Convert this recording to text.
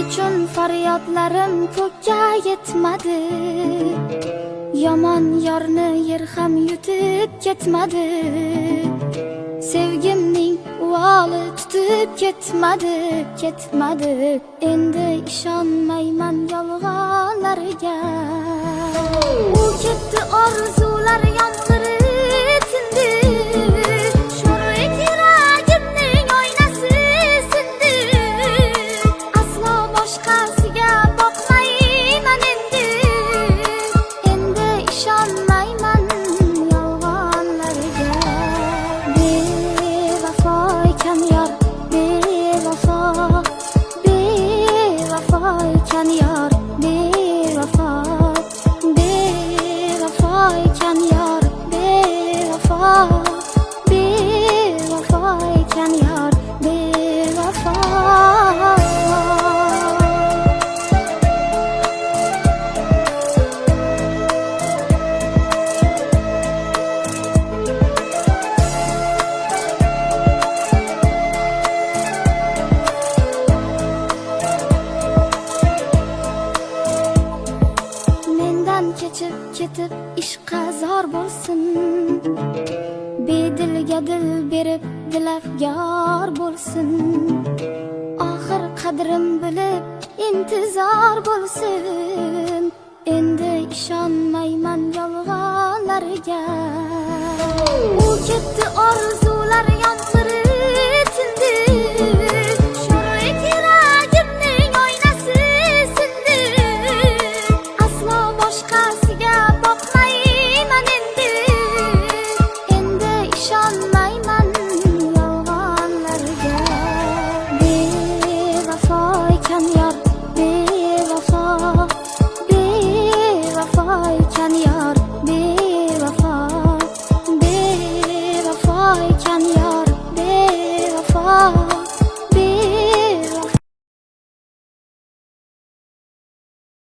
uchun faryodlarim ko'kka yetmadi. Yomon yorni yer ham yutib ketmadi. Sevgimning uvoli tutib ketmadi. Endi ishonmayman yolg'onlarga. U ketdi, orzular yomg'iri tindi. Sho'rlik yuragimning oynasi sindi. Aslo boshqasiga boqmayman endi. Endi ishonmayman yolg'onlarga. Bevafo ekan yor, bevafo ekan yor, bevafo ekan yor, bevafo ekan yor, bevafo. Mendan kechib ketib ishqa zor bo'lsin. Bedilga dil berib dilafgor bo'lsin. Oxir qadrim bilib intizor bo'lsin. Endi ishonmayman yolg'onlarga. U ketdi, orzular